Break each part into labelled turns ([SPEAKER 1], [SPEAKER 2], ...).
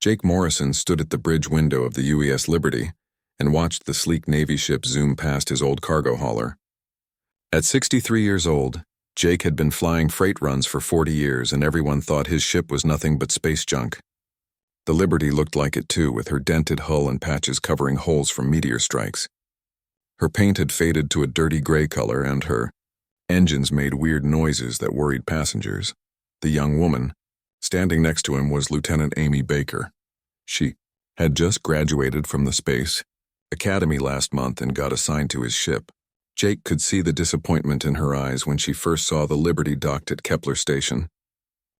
[SPEAKER 1] Jake Morrison stood at the bridge window of the UES Liberty and watched the sleek Navy ship zoom past his old cargo hauler. At 63 years old, Jake had been flying freight runs for 40 years, and everyone thought his ship was nothing but space junk. The Liberty looked like it too, with her dented hull and patches covering holes from meteor strikes. Her paint had faded to a dirty gray color, and her engines made weird noises that worried passengers. The young woman standing next to him was Lieutenant Amy Baker. She had just graduated from the Space Academy last month and got assigned to his ship. Jake could see the disappointment in her eyes when she first saw the Liberty docked at Kepler Station.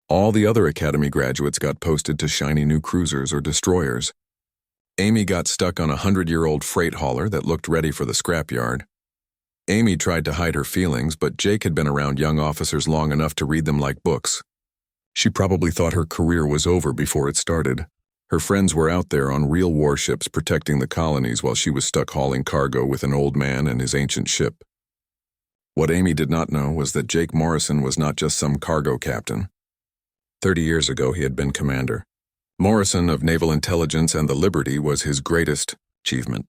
[SPEAKER 1] All the other Academy graduates got posted to shiny new cruisers or destroyers. Amy got stuck on a 100-year-old freight hauler that looked ready for the scrapyard. Amy tried to hide her feelings, but Jake had been around young officers long enough to read them like books. She probably thought her career was over before it started. Her friends were out there on real warships protecting the colonies while she was stuck hauling cargo with an old man and his ancient ship. What Amy did not know was that Jake Morrison was not just some cargo captain. 30 years ago, he had been commander. Morrison of Naval Intelligence and the Liberty was his greatest achievement.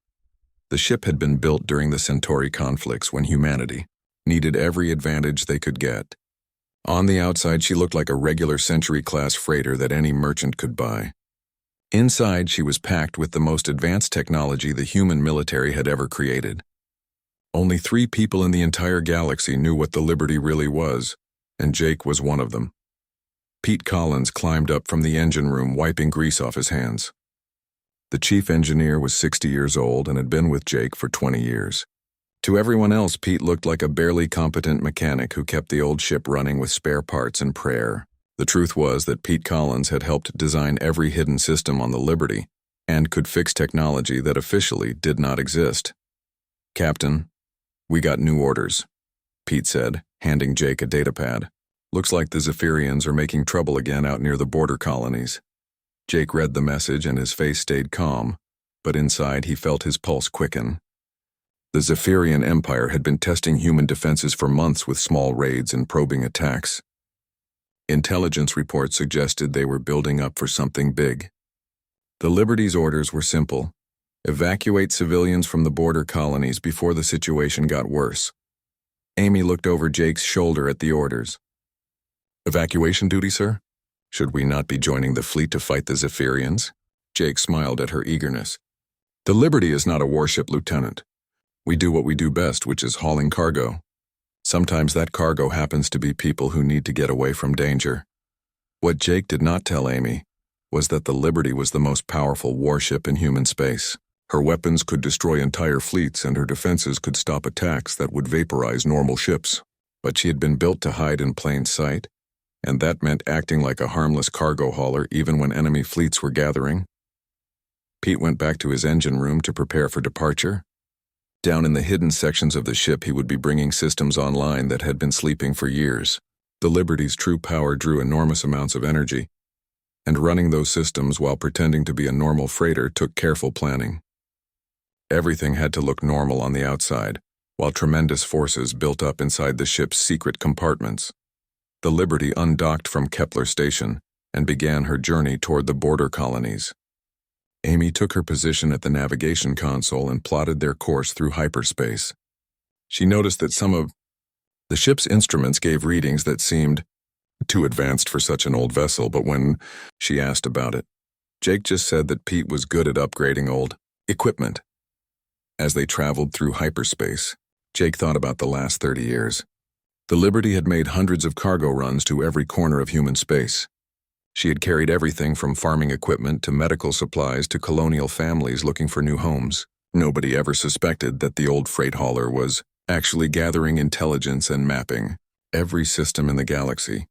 [SPEAKER 1] The ship had been built during the Centauri conflicts when humanity needed every advantage they could get. On the outside, she looked like a regular Century-class freighter that any merchant could buy. Inside, she was packed with the most advanced technology the human military had ever created. Only 3 people in the entire galaxy knew what the Liberty really was, and Jake was one of them. Pete Collins climbed up from the engine room, wiping grease off his hands. The chief engineer was 60 years old and had been with Jake for 20 years. To everyone else, Pete looked like a barely competent mechanic who kept the old ship running with spare parts and prayer. The truth was that Pete Collins had helped design every hidden system on the Liberty and could fix technology that officially did not exist. "Captain, we got new orders," Pete said, handing Jake a datapad. "Looks like the Zephyrians are making trouble again out near the border colonies." Jake read the message and his face stayed calm, but inside he felt his pulse quicken. The Zephyrian Empire had been testing human defenses for months with small raids and probing attacks. Intelligence reports suggested they were building up for something big. The Liberty's orders were simple: evacuate civilians from the border colonies before the situation got worse. Amy looked over Jake's shoulder at the orders. "Evacuation duty, sir? Should we not be joining the fleet to fight the Zephyrians?" Jake smiled at her eagerness. "The Liberty is not a warship, Lieutenant. We do what we do best, which is hauling cargo. Sometimes that cargo happens to be people who need to get away from danger." What Jake did not tell Amy was that the Liberty was the most powerful warship in human space. Her weapons could destroy entire fleets, and her defenses could stop attacks that would vaporize normal ships. But she had been built to hide in plain sight, and that meant acting like a harmless cargo hauler even when enemy fleets were gathering. Pete went back to his engine room to prepare for departure. Down in the hidden sections of the ship, he would be bringing systems online that had been sleeping for years. The Liberty's true power drew enormous amounts of energy, and running those systems while pretending to be a normal freighter took careful planning. Everything had to look normal on the outside, while tremendous forces built up inside the ship's secret compartments. The Liberty undocked from Kepler Station and began her journey toward the border colonies. Amy took her position at the navigation console and plotted their course through hyperspace. She noticed that some of the ship's instruments gave readings that seemed too advanced for such an old vessel, but when she asked about it, Jake just said that Pete was good at upgrading old equipment. As they traveled through hyperspace, Jake thought about the last 30 years. The Liberty had made hundreds of cargo runs to every corner of human space. She had carried everything from farming equipment to medical supplies to colonial families looking for new homes. Nobody ever suspected that the old freight hauler was actually gathering intelligence and mapping every system in the galaxy.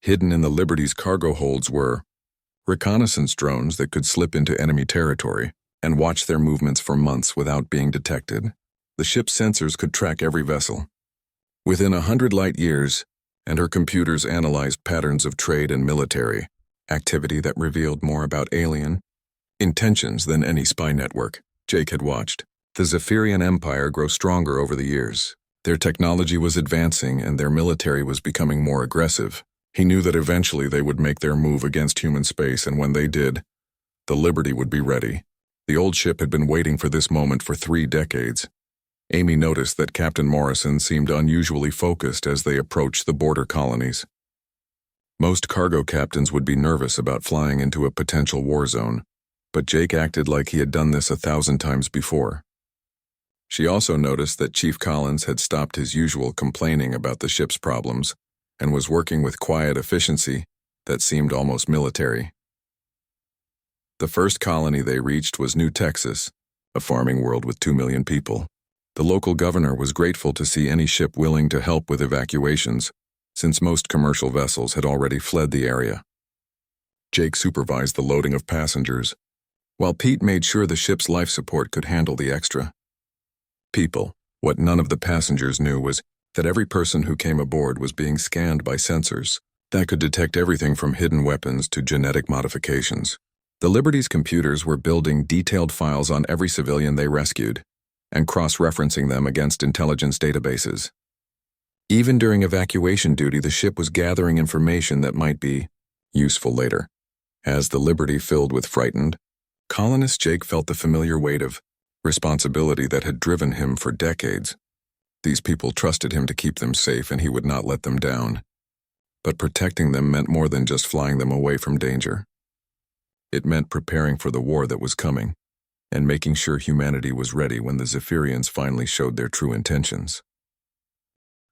[SPEAKER 1] Hidden in the Liberty's cargo holds were reconnaissance drones that could slip into enemy territory and watch their movements for months without being detected. The ship's sensors could track every vessel within 100 light years, and her computers analyzed patterns of trade and military activity that revealed more about alien intentions than any spy network Jake had watched. The Zephyrian Empire grew stronger over the years. Their technology was advancing and their military was becoming more aggressive. He knew that eventually they would make their move against human space, and when they did, The Liberty would be ready. The old ship had been waiting for this moment for 3 decades. Amy noticed that Captain Morrison seemed unusually focused as they approached the border colonies. Most cargo captains would be nervous about flying into a potential war zone, but Jake acted like he had done this 1,000 times before. She also noticed that Chief Collins had stopped his usual complaining about the ship's problems and was working with quiet efficiency that seemed almost military. The first colony they reached was New Texas, a farming world with 2 million people. The local governor was grateful to see any ship willing to help with evacuations, since most commercial vessels had already fled the area. Jake supervised the loading of passengers, while Pete made sure the ship's life support could handle the extra people. What none of the passengers knew was that every person who came aboard was being scanned by sensors that could detect everything from hidden weapons to genetic modifications. The Liberty's computers were building detailed files on every civilian they rescued and cross-referencing them against intelligence databases. Even during evacuation duty, the ship was gathering information that might be useful later. As the Liberty filled with frightened, colonist Jake felt the familiar weight of responsibility that had driven him for decades. These people trusted him to keep them safe, and he would not let them down. But protecting them meant more than just flying them away from danger. It meant preparing for the war that was coming, and making sure humanity was ready when the Zephyrians finally showed their true intentions.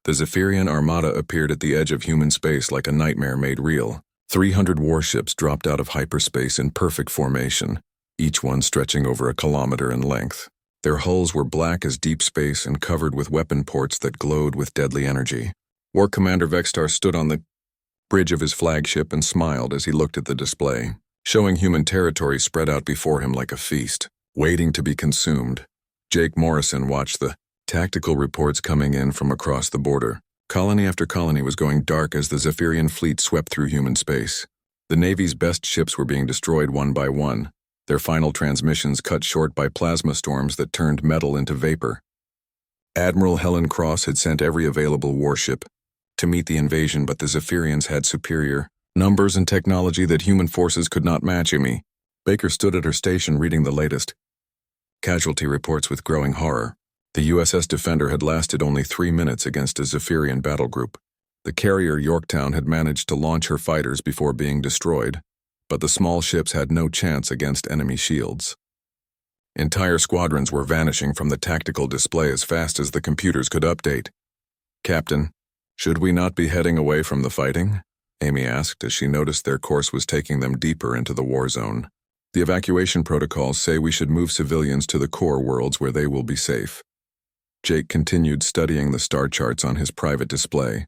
[SPEAKER 1] The Zephyrian Armada appeared at the edge of human space like a nightmare made real. 300 warships dropped out of hyperspace in perfect formation, each one stretching over 1 kilometer in length. Their hulls were black as deep space and covered with weapon ports that glowed with deadly energy. War Commander Vextar stood on the bridge of his flagship and smiled as he looked at the display, showing human territory spread out before him like a feast, waiting to be consumed. Jake Morrison watched the tactical reports coming in from across the border. Colony after colony was going dark as the Zephyrian fleet swept through human space. The Navy's best ships were being destroyed one by one, their final transmissions cut short by plasma storms that turned metal into vapor. Admiral Helen Cross had sent every available warship to meet the invasion, but the Zephyrians had superior numbers and technology that human forces could not match. Amy Baker stood at her station reading the latest casualty reports with growing horror. The USS Defender had lasted only 3 minutes against a Zephyrian battle group. The carrier Yorktown had managed to launch her fighters before being destroyed, but the small ships had no chance against enemy shields. Entire squadrons were vanishing from the tactical display as fast as the computers could update. "Captain, should we not be heading away from the fighting?" Amy asked as she noticed their course was taking them deeper into the war zone. "The evacuation protocols say we should move civilians to the core worlds where they will be safe." Jake continued studying the star charts on his private display.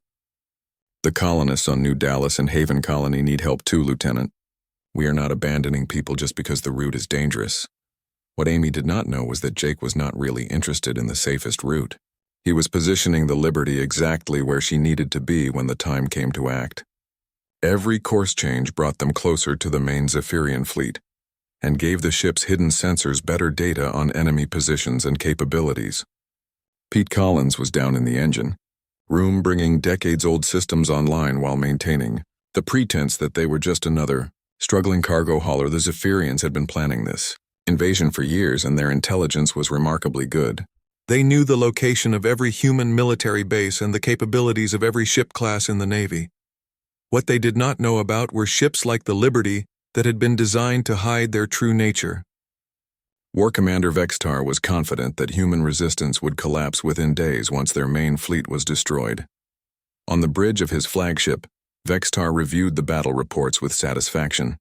[SPEAKER 1] "The colonists on New Dallas and Haven Colony need help too, Lieutenant. We are not abandoning people just because the route is dangerous." What Amy did not know was that Jake was not really interested in the safest route. He was positioning the Liberty exactly where she needed to be when the time came to act. Every course change brought them closer to the main Zephyrian fleet, and gave the ship's hidden sensors better data on enemy positions and capabilities. Pete Collins was down in the engine room bringing decades-old systems online while maintaining the pretense that they were just another struggling cargo hauler. The Zephyrians had been planning this invasion for years, and their intelligence was remarkably good. They knew the location of every human military base and the capabilities of every ship class in the Navy. What they did not know about were ships like the Liberty that had been designed to hide their true nature. War Commander Vextar was confident that human resistance would collapse within days once their main fleet was destroyed. On the bridge of his flagship, Vextar reviewed the battle reports with satisfaction.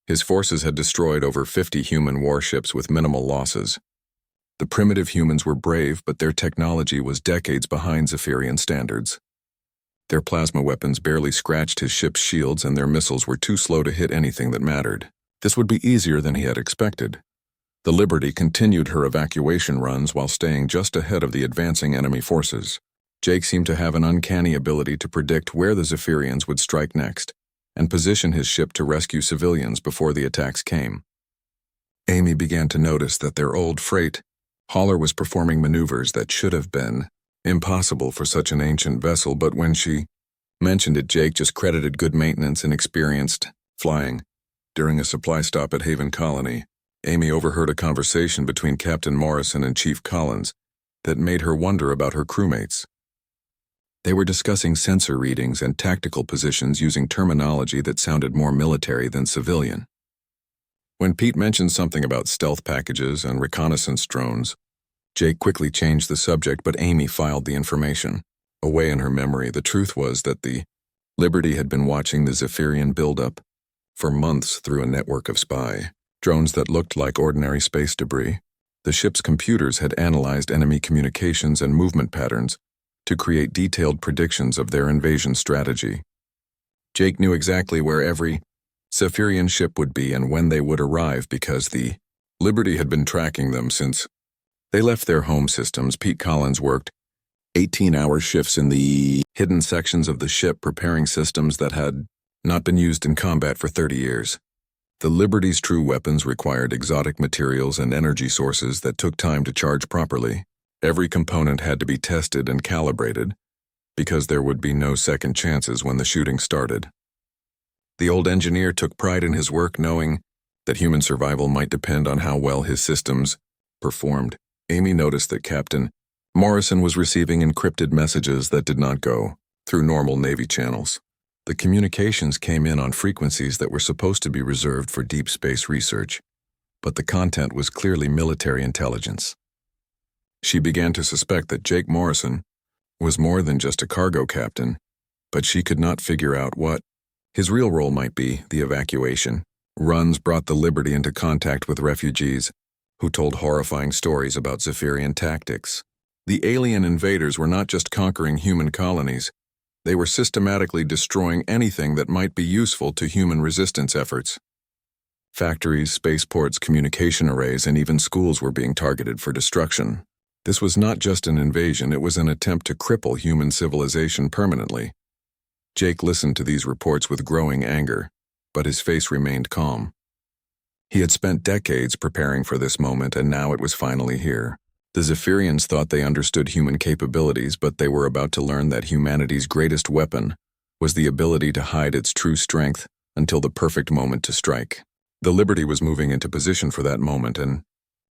[SPEAKER 1] His forces had destroyed over 50 human warships with minimal losses. The primitive humans were brave, but their technology was decades behind Zephyrian standards. Their plasma weapons barely scratched his ship's shields, and their missiles were too slow to hit anything that mattered. This would be easier than he had expected. The Liberty continued her evacuation runs while staying just ahead of the advancing enemy forces. Jake seemed to have an uncanny ability to predict where the Zephyrians would strike next, and position his ship to rescue civilians before the attacks came. Amy began to notice that their old freight hauler was performing maneuvers that should have been impossible for such an ancient vessel, but when she mentioned it, Jake just credited good maintenance and experienced flying. During a supply stop at Haven Colony, Amy overheard a conversation between Captain Morrison and Chief Collins that made her wonder about her crewmates. They were discussing sensor readings and tactical positions using terminology that sounded more military than civilian. When Pete mentioned something about stealth packages and reconnaissance drones, Jake quickly changed the subject, but Amy filed the information away in her memory. The truth was that the Liberty had been watching the Zephyrian buildup for months through a network of spy drones that looked like ordinary space debris. The ship's computers had analyzed enemy communications and movement patterns to create detailed predictions of their invasion strategy. Jake knew exactly where every Zephyrian ship would be and when they would arrive because the Liberty had been tracking them since they left their home systems. Pete Collins worked 18-hour shifts in the hidden sections of the ship preparing systems that had not been used in combat for 30 years. The Liberty's true weapons required exotic materials and energy sources that took time to charge properly. Every component had to be tested and calibrated because there would be no second chances when the shooting started. The old engineer took pride in his work, knowing that human survival might depend on how well his systems performed. Amy noticed that Captain Morrison was receiving encrypted messages that did not go through normal Navy channels. The communications came in on frequencies that were supposed to be reserved for deep space research, but the content was clearly military intelligence. She began to suspect that Jake Morrison was more than just a cargo captain, but she could not figure out what his real role might be. The evacuation runs brought the Liberty into contact with refugees who told horrifying stories about Zephyrian tactics. The alien invaders were not just conquering human colonies, they were systematically destroying anything that might be useful to human resistance efforts. Factories, spaceports, communication arrays, and even schools were being targeted for destruction. This was not just an invasion, it was an attempt to cripple human civilization permanently. Jake listened to these reports with growing anger, but his face remained calm. He had spent decades preparing for this moment, and now it was finally here. The Zephyrians thought they understood human capabilities, but they were about to learn that humanity's greatest weapon was the ability to hide its true strength until the perfect moment to strike. The Liberty was moving into position for that moment, and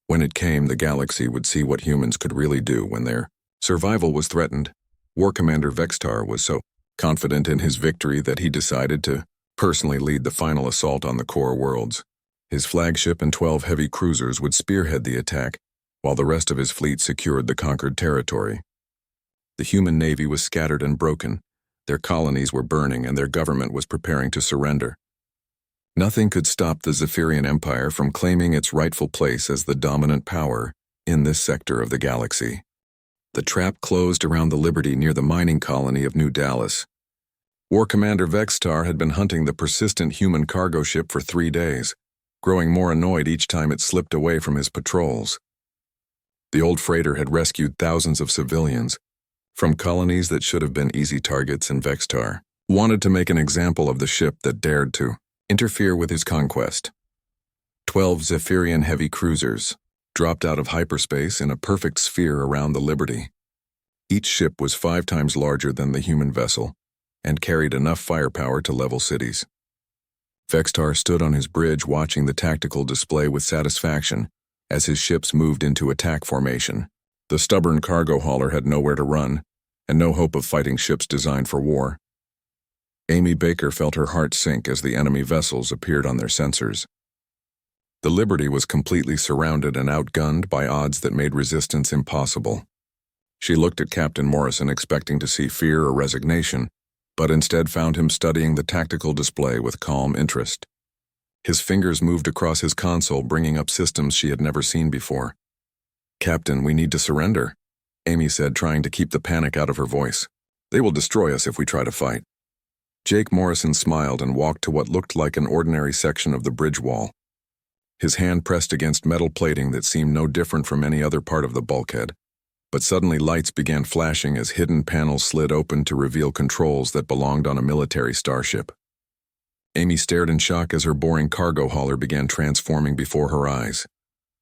[SPEAKER 1] when it came, the galaxy would see what humans could really do when their survival was threatened. War Commander Vextar was so confident in his victory that he decided to personally lead the final assault on the core worlds. His flagship and 12 heavy cruisers would spearhead the attack, while the rest of his fleet secured the conquered territory. The human navy was scattered and broken, their colonies were burning, and their government was preparing to surrender. Nothing could stop the Zephyrian Empire from claiming its rightful place as the dominant power in this sector of the galaxy. The trap closed around the Liberty near the mining colony of New Dallas. War Commander Vextar had been hunting the persistent human cargo ship for 3 days, growing more annoyed each time it slipped away from his patrols. The old freighter had rescued thousands of civilians from colonies that should have been easy targets, and Vextar wanted to make an example of the ship that dared to interfere with his conquest. 12 Zephyrian heavy cruisers dropped out of hyperspace in a perfect sphere around the Liberty. Each ship was 5 times larger than the human vessel and carried enough firepower to level cities. Vextar stood on his bridge watching the tactical display with satisfaction as his ships moved into attack formation. The stubborn cargo hauler had nowhere to run, and no hope of fighting ships designed for war. Amy Baker felt her heart sink as the enemy vessels appeared on their sensors. The Liberty was completely surrounded and outgunned by odds that made resistance impossible. She looked at Captain Morrison expecting to see fear or resignation, but instead found him studying the tactical display with calm interest. His fingers moved across his console, bringing up systems she had never seen before. "Captain, we need to surrender," Amy said, trying to keep the panic out of her voice. "They will destroy us if we try to fight." Jake Morrison smiled and walked to what looked like an ordinary section of the bridge wall. His hand pressed against metal plating that seemed no different from any other part of the bulkhead, but suddenly lights began flashing as hidden panels slid open to reveal controls that belonged on a military starship. Amy stared in shock as her boring cargo hauler began transforming before her eyes.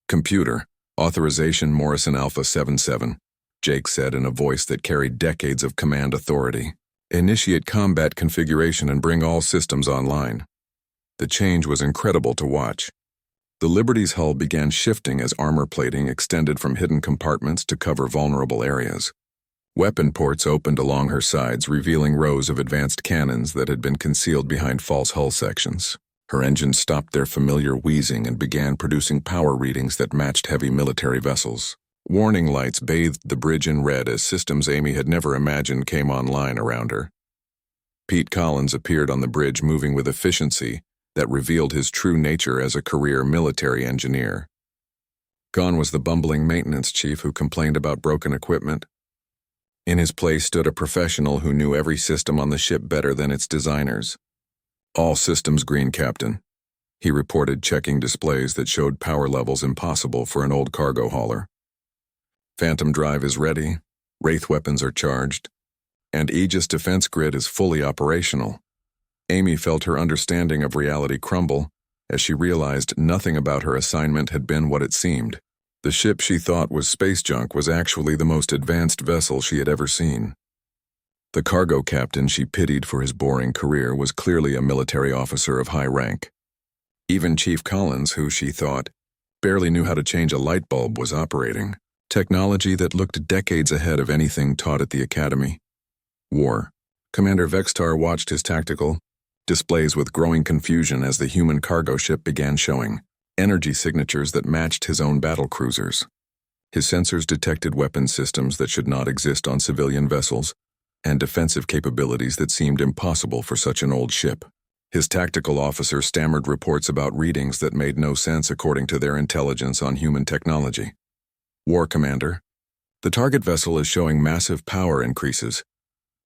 [SPEAKER 1] "Computer, authorization Morrison Alpha 77, Jake said in a voice that carried decades of command authority. "Initiate combat configuration and bring all systems online." The change was incredible to watch. The Liberty's hull began shifting as armor plating extended from hidden compartments to cover vulnerable areas. Weapon ports opened along her sides, revealing rows of advanced cannons that had been concealed behind false hull sections. Her engines stopped their familiar wheezing and began producing power readings that matched heavy military vessels. Warning lights bathed the bridge in red as systems Amy had never imagined came online around her. Pete Collins appeared on the bridge, moving with efficiency that revealed his true nature as a career military engineer. Gone was the bumbling maintenance chief who complained about broken equipment. In his place stood a professional who knew every system on the ship better than its designers. "All systems green, Captain," he reported, checking displays that showed power levels impossible for an old cargo hauler. "Phantom drive is ready, Wraith weapons are charged, and Aegis defense grid is fully operational." Amy felt her understanding of reality crumble as she realized nothing about her assignment had been what it seemed. The ship she thought was space junk was actually the most advanced vessel she had ever seen. The cargo captain she pitied for his boring career was clearly a military officer of high rank. Even Chief Collins, who she thought barely knew how to change a light bulb, was operating technology that looked decades ahead of anything taught at the academy. War. Commander Vextar watched his tactical displays with growing confusion as the human cargo ship began showing energy signatures that matched his own battle cruisers. His sensors detected weapon systems that should not exist on civilian vessels, and defensive capabilities that seemed impossible for such an old ship. His tactical officer stammered reports about readings that made no sense according to their intelligence on human technology. "War Commander, the target vessel is showing massive power increases,"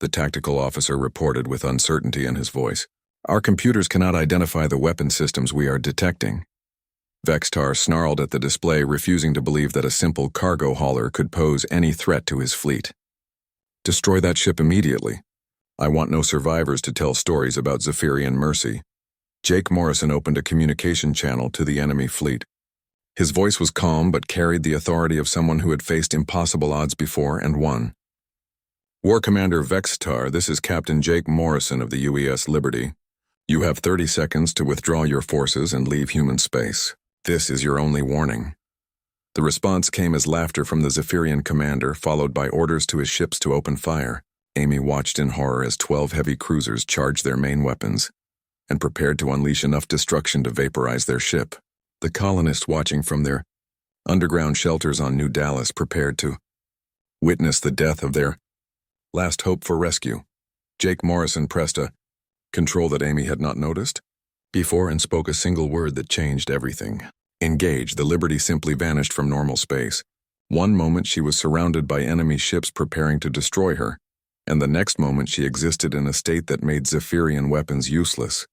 [SPEAKER 1] the tactical officer reported with uncertainty in his voice. "Our computers cannot identify the weapon systems we are detecting." Vextar snarled at the display, refusing to believe that a simple cargo hauler could pose any threat to his fleet. "Destroy that ship immediately. I want no survivors to tell stories about Zephyrian mercy." Jake Morrison opened a communication channel to the enemy fleet. His voice was calm but carried the authority of someone who had faced impossible odds before and won. "War Commander Vextar, this is Captain Jake Morrison of the UES Liberty. You have 30 seconds to withdraw your forces and leave human space. This is your only warning." The response came as laughter from the Zephyrian commander, followed by orders to his ships to open fire. Amy watched in horror as 12 heavy cruisers charged their main weapons and prepared to unleash enough destruction to vaporize their ship. The colonists watching from their underground shelters on New Dallas prepared to witness the death of their last hope for rescue. Jake Morrison pressed a control that Amy had not noticed before and spoke a single word that changed everything. "Engage." The Liberty simply vanished from normal space. One moment she was surrounded by enemy ships preparing to destroy her, and the next moment she existed in a state that made Zephyrian weapons useless.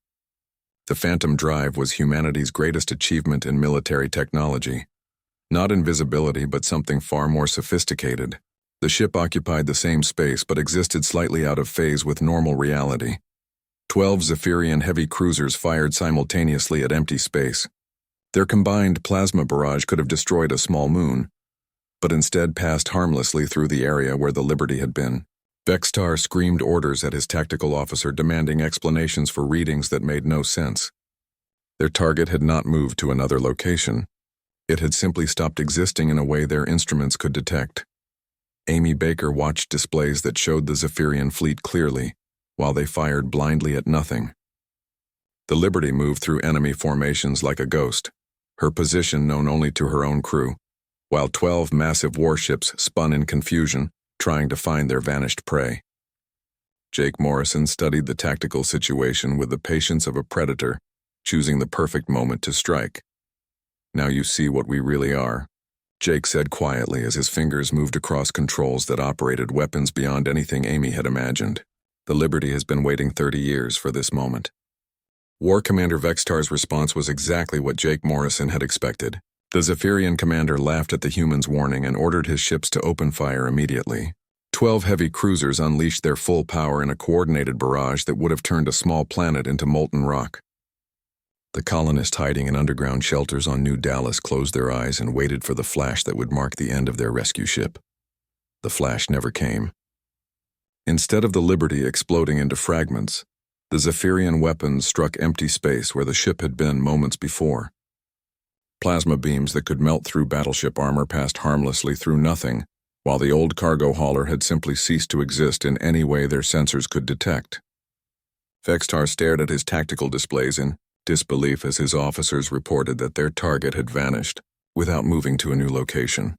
[SPEAKER 1] The Phantom Drive was humanity's greatest achievement in military technology. Not invisibility, but something far more sophisticated. The ship occupied the same space but existed slightly out of phase with normal reality. 12 Zephyrian heavy cruisers fired simultaneously at empty space. Their combined plasma barrage could have destroyed a small moon, but instead passed harmlessly through the area where the Liberty had been. Vextar screamed orders at his tactical officer, demanding explanations for readings that made no sense. Their target had not moved to another location. It had simply stopped existing in a way their instruments could detect. Amy Baker watched displays that showed the Zephyrian fleet clearly, while they fired blindly at nothing. The Liberty moved through enemy formations like a ghost, her position known only to her own crew, while 12 massive warships spun in confusion, trying to find their vanished prey. Jake Morrison studied the tactical situation with the patience of a predator, choosing the perfect moment to strike. "Now you see what we really are," Jake said quietly as his fingers moved across controls that operated weapons beyond anything Amy had imagined. The Liberty has been waiting 30 years for this moment. War Commander Vextar's response was exactly what Jake Morrison had expected. The Zephyrian commander laughed at the humans' warning and ordered his ships to open fire immediately. 12 heavy cruisers unleashed their full power in a coordinated barrage that would have turned a small planet into molten rock. The colonists hiding in underground shelters on New Dallas closed their eyes and waited for the flash that would mark the end of their rescue ship. The flash never came. Instead of the Liberty exploding into fragments, The Zephyrian weapons struck empty space where the ship had been moments before. Plasma beams that could melt through battleship armor passed harmlessly through nothing, while the old cargo hauler had simply ceased to exist in any way their sensors could detect. Vextar stared at his tactical displays in disbelief as his officers reported that their target had vanished, without moving to a new location.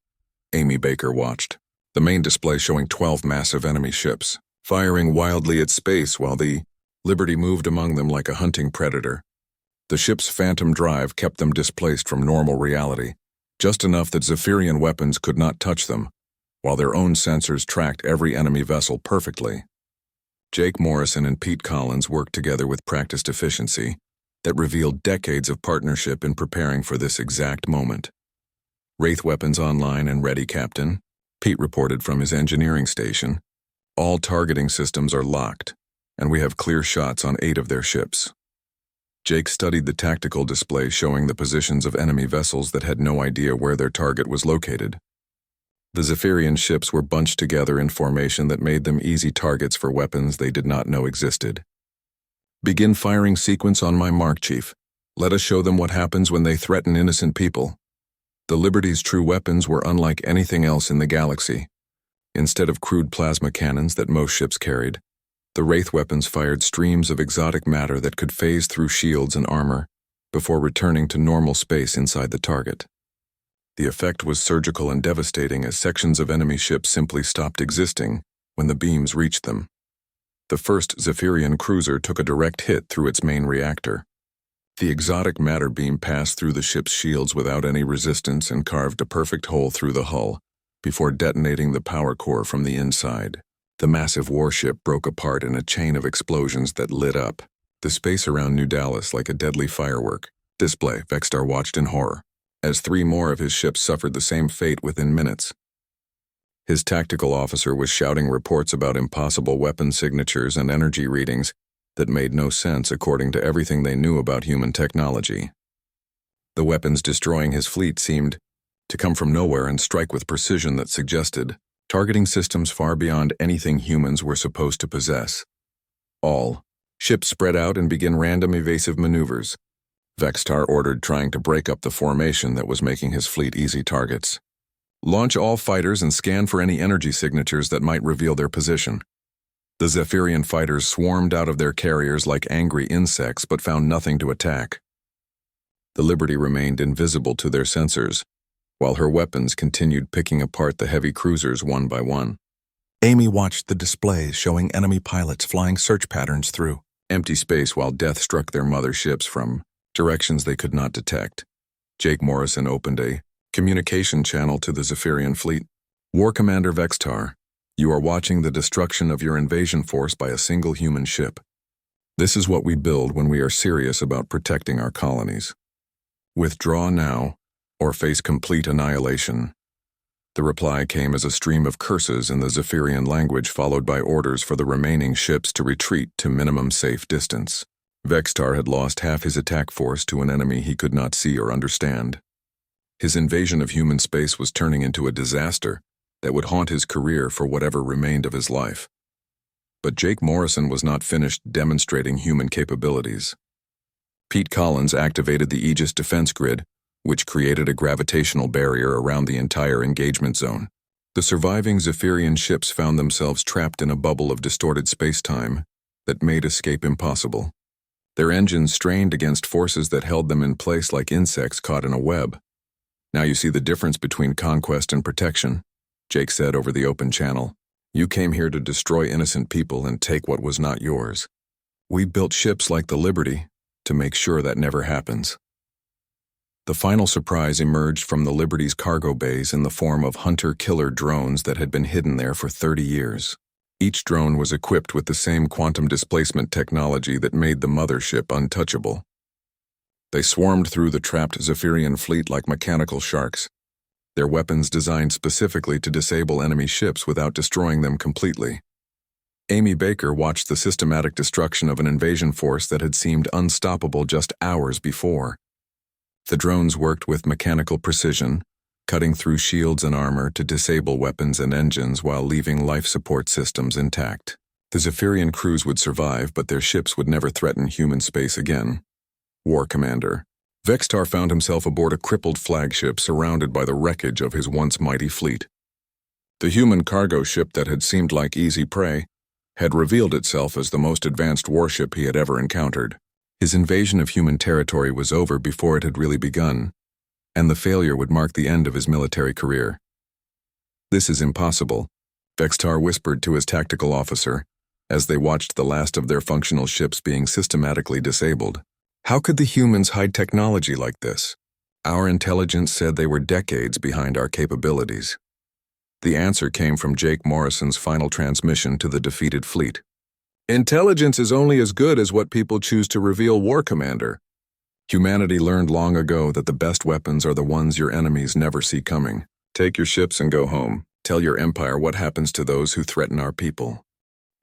[SPEAKER 1] Amy Baker watched, the main display showing 12 massive enemy ships, firing wildly at space while the Liberty moved among them like a hunting predator. The ship's phantom drive kept them displaced from normal reality, just enough that Zephyrian weapons could not touch them, while their own sensors tracked every enemy vessel perfectly. Jake Morrison and Pete Collins worked together with practiced efficiency that revealed decades of partnership in preparing for this exact moment. Wraith weapons online and ready, Captain, Pete reported from his engineering station. All targeting systems are locked, and we have clear shots on 8 of their ships. Jake studied the tactical display showing the positions of enemy vessels that had no idea where their target was located. The Zephyrian ships were bunched together in formation that made them easy targets for weapons they did not know existed. Begin firing sequence on my mark, Chief. Let us show them what happens when they threaten innocent people. The Liberty's true weapons were unlike anything else in the galaxy. Instead of crude plasma cannons that most ships carried, the Wraith weapons fired streams of exotic matter that could phase through shields and armor before returning to normal space inside the target. The effect was surgical and devastating as sections of enemy ships simply stopped existing when the beams reached them. The first Zephyrian cruiser took a direct hit through its main reactor. The exotic matter beam passed through the ship's shields without any resistance and carved a perfect hole through the hull before detonating the power core from the inside. The massive warship broke apart in a chain of explosions that lit up the space around New Dallas like a deadly firework. Display, Vextar watched in horror, as 3 more of his ships suffered the same fate within minutes. His tactical officer was shouting reports about impossible weapon signatures and energy readings that made no sense according to everything they knew about human technology. The weapons destroying his fleet seemed to come from nowhere and strike with precision that suggested targeting systems far beyond anything humans were supposed to possess. All ships spread out and begin random evasive maneuvers. Vextar ordered, trying to break up the formation that was making his fleet easy targets. Launch all fighters and scan for any energy signatures that might reveal their position. The Zephyrian fighters swarmed out of their carriers like angry insects but found nothing to attack. The Liberty remained invisible to their sensors, while her weapons continued picking apart the heavy cruisers one by one. Amy watched the displays showing enemy pilots flying search patterns through empty space while death struck their mother ships from directions they could not detect. Jake Morrison opened a communication channel to the Zephyrian fleet. War Commander Vextar, you are watching the destruction of your invasion force by a single human ship. This is what we build when we are serious about protecting our colonies. Withdraw now, or face complete annihilation. The reply came as a stream of curses in the Zephyrian language followed by orders for the remaining ships to retreat to minimum safe distance. Vextar had lost half his attack force to an enemy he could not see or understand. His invasion of human space was turning into a disaster that would haunt his career for whatever remained of his life. But Jake Morrison was not finished demonstrating human capabilities. Pete Collins activated the Aegis defense grid, which created a gravitational barrier around the entire engagement zone. The surviving Zephyrian ships found themselves trapped in a bubble of distorted space-time that made escape impossible. Their engines strained against forces that held them in place like insects caught in a web. Now you see the difference between conquest and protection, Jake said over the open channel. You came here to destroy innocent people and take what was not yours. We built ships like the Liberty to make sure that never happens. The final surprise emerged from the Liberty's cargo bays in the form of hunter-killer drones that had been hidden there for 30 years. Each drone was equipped with the same quantum displacement technology that made the mothership untouchable. They swarmed through the trapped Zephyrian fleet like mechanical sharks, their weapons designed specifically to disable enemy ships without destroying them completely. Amy Baker watched the systematic destruction of an invasion force that had seemed unstoppable just hours before. The drones worked with mechanical precision, cutting through shields and armor to disable weapons and engines while leaving life support systems intact. The Zephyrian crews would survive, but their ships would never threaten human space again. War Commander Vextar found himself aboard a crippled flagship surrounded by the wreckage of his once mighty fleet. The human cargo ship that had seemed like easy prey had revealed itself as the most advanced warship he had ever encountered. His invasion of human territory was over before it had really begun, and the failure would mark the end of his military career. "This is impossible," Vextar whispered to his tactical officer as they watched the last of their functional ships being systematically disabled. "How could the humans hide technology like this? Our intelligence said they were decades behind our capabilities." The answer came from Jake Morrison's final transmission to the defeated fleet. "Intelligence is only as good as what people choose to reveal, War Commander. Humanity learned long ago that the best weapons are the ones your enemies never see coming. Take your ships and go home. Tell your empire what happens to those who threaten our people."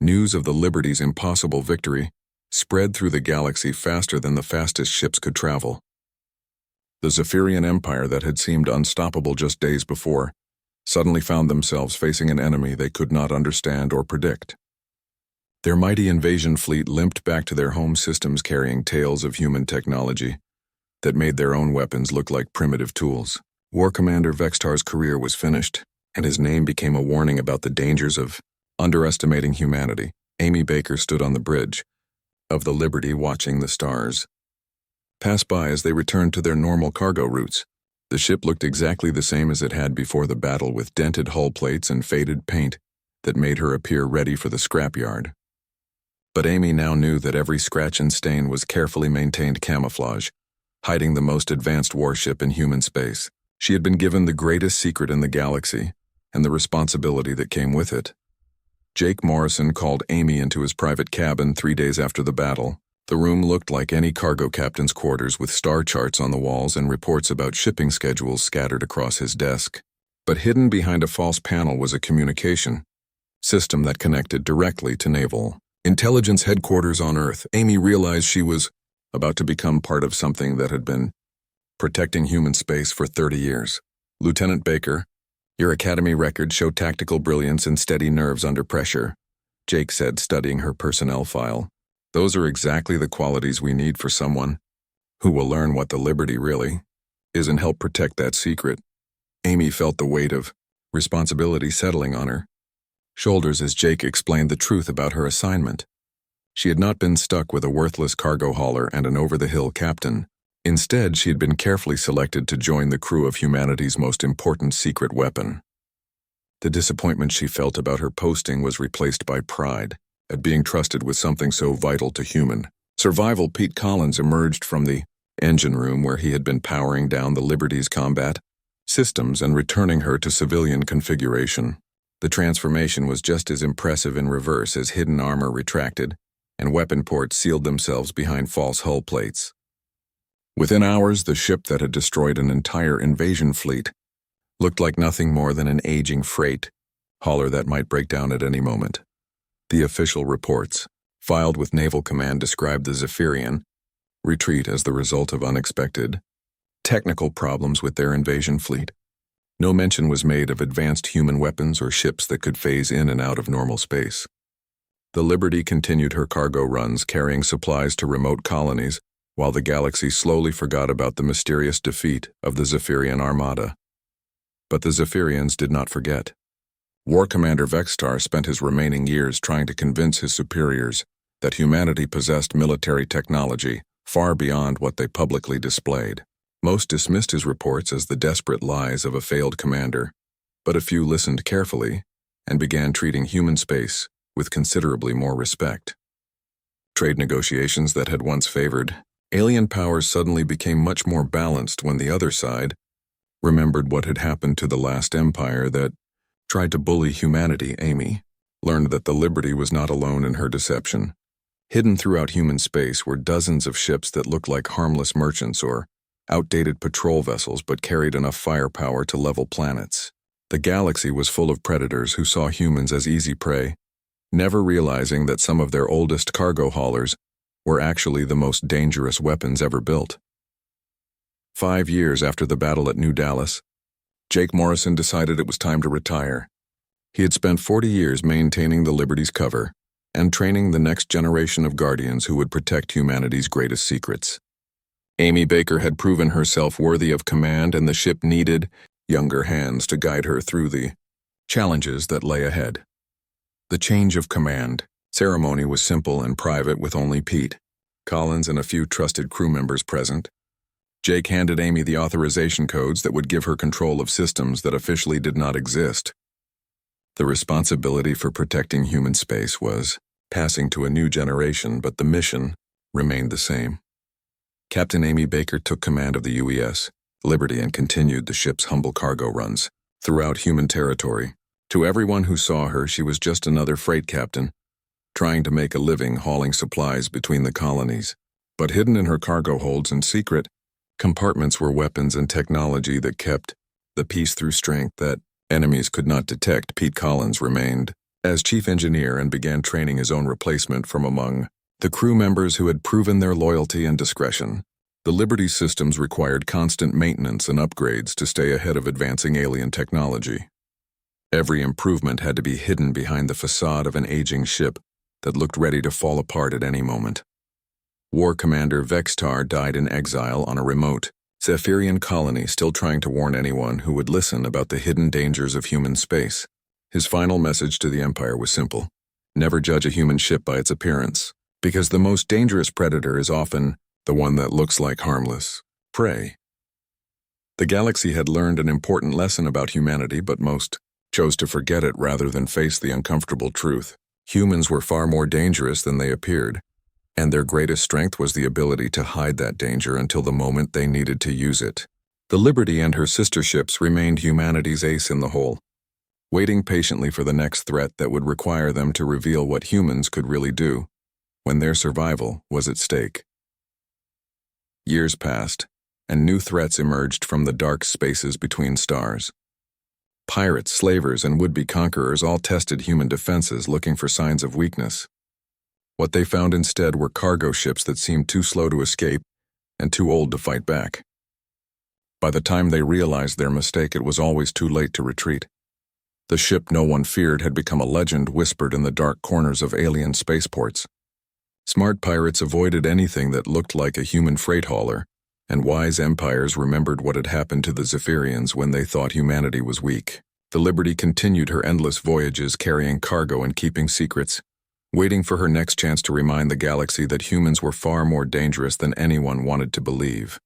[SPEAKER 1] News of the Liberty's impossible victory spread through the galaxy faster than the fastest ships could travel. The Zephyrian Empire that had seemed unstoppable just days before suddenly found themselves facing an enemy they could not understand or predict. Their mighty invasion fleet limped back to their home systems carrying tales of human technology that made their own weapons look like primitive tools. War Commander Vextar's career was finished, and his name became a warning about the dangers of underestimating humanity. Amy Baker stood on the bridge of the Liberty watching the stars pass by as they returned to their normal cargo routes. The ship looked exactly the same as it had before the battle, with dented hull plates and faded paint that made her appear ready for the scrapyard. But Amy now knew that every scratch and stain was carefully maintained camouflage, hiding the most advanced warship in human space. She had been given the greatest secret in the galaxy, and the responsibility that came with it. Jake Morrison called Amy into his private cabin 3 days after the battle. The room looked like any cargo captain's quarters, with star charts on the walls and reports about shipping schedules scattered across his desk. But hidden behind a false panel was a communication system that connected directly to Naval Intelligence headquarters on Earth. Amy realized she was about to become part of something that had been protecting human space for 30 years. "Lieutenant Baker, your academy records show tactical brilliance and steady nerves under pressure," Jake said, studying her personnel file. "Those are exactly the qualities we need for someone who will learn what the Liberty really is and help protect that secret." Amy felt the weight of responsibility settling on her shoulders as Jake explained the truth about her assignment. She had not been stuck with a worthless cargo hauler and an over-the-hill captain. Instead, she had been carefully selected to join the crew of humanity's most important secret weapon. The disappointment she felt about her posting was replaced by pride at being trusted with something so vital to human survival. Pete Collins emerged from the engine room where he had been powering down the Liberty's combat systems and returning her to civilian configuration. The transformation was just as impressive in reverse as hidden armor retracted and weapon ports sealed themselves behind false hull plates. Within hours, the ship that had destroyed an entire invasion fleet looked like nothing more than an aging freight hauler that might break down at any moment. The official reports, filed with Naval Command, described the Zephyrian retreat as the result of unexpected technical problems with their invasion fleet. No mention was made of advanced human weapons or ships that could phase in and out of normal space. The Liberty continued her cargo runs, carrying supplies to remote colonies, while the galaxy slowly forgot about the mysterious defeat of the Zephyrian Armada. But the Zephyrians did not forget. War Commander Vextar spent his remaining years trying to convince his superiors that humanity possessed military technology far beyond what they publicly displayed. Most dismissed his reports as the desperate lies of a failed commander, but a few listened carefully and began treating human space with considerably more respect. Trade negotiations that had once favored alien powers suddenly became much more balanced when the other side remembered what had happened to the last empire that tried to bully humanity. Amy learned that the Liberty was not alone in her deception. Hidden throughout human space were dozens of ships that looked like harmless merchants or outdated patrol vessels but carried enough firepower to level planets. The galaxy was full of predators who saw humans as easy prey, never realizing that some of their oldest cargo haulers were actually the most dangerous weapons ever built. 5 years after the battle at New Dallas, Jake Morrison decided it was time to retire. He had spent 40 years maintaining the Liberty's cover, and training the next generation of guardians who would protect humanity's greatest secrets. Amy Baker had proven herself worthy of command, and the ship needed younger hands to guide her through the challenges that lay ahead. The change of command ceremony was simple and private, with only Pete, Collins, and a few trusted crew members present. Jake handed Amy the authorization codes that would give her control of systems that officially did not exist. The responsibility for protecting human space was passing to a new generation, but the mission remained the same. Captain Amy Baker took command of the UES Liberty and continued the ship's humble cargo runs throughout human territory. To everyone who saw her, she was just another freight captain, trying to make a living hauling supplies between the colonies. But hidden in her cargo holds and secret compartments were weapons and technology that kept the peace through strength that enemies could not detect. Pete Collins remained as chief engineer and began training his own replacement from among the crew members who had proven their loyalty and discretion. The Liberty systems required constant maintenance and upgrades to stay ahead of advancing alien technology. Every improvement had to be hidden behind the facade of an aging ship that looked ready to fall apart at any moment. War Commander Vextar died in exile on a remote Zephyrian colony, still trying to warn anyone who would listen about the hidden dangers of human space. His final message to the Empire was simple: never judge a human ship by its appearance, because the most dangerous predator is often the one that looks like harmless prey. The galaxy had learned an important lesson about humanity, but most chose to forget it rather than face the uncomfortable truth. Humans were far more dangerous than they appeared, and their greatest strength was the ability to hide that danger until the moment they needed to use it. The Liberty and her sister ships remained humanity's ace in the hole, waiting patiently for the next threat that would require them to reveal what humans could really do when their survival was at stake. Years passed, and new threats emerged from the dark spaces between stars. Pirates, slavers, and would-be conquerors all tested human defenses, looking for signs of weakness. What they found instead were cargo ships that seemed too slow to escape and too old to fight back. By the time they realized their mistake, it was always too late to retreat. The ship no one feared had become a legend whispered in the dark corners of alien spaceports. Smart pirates avoided anything that looked like a human freight hauler, and wise empires remembered what had happened to the Zephyrians when they thought humanity was weak. The Liberty continued her endless voyages, carrying cargo and keeping secrets, waiting for her next chance to remind the galaxy that humans were far more dangerous than anyone wanted to believe.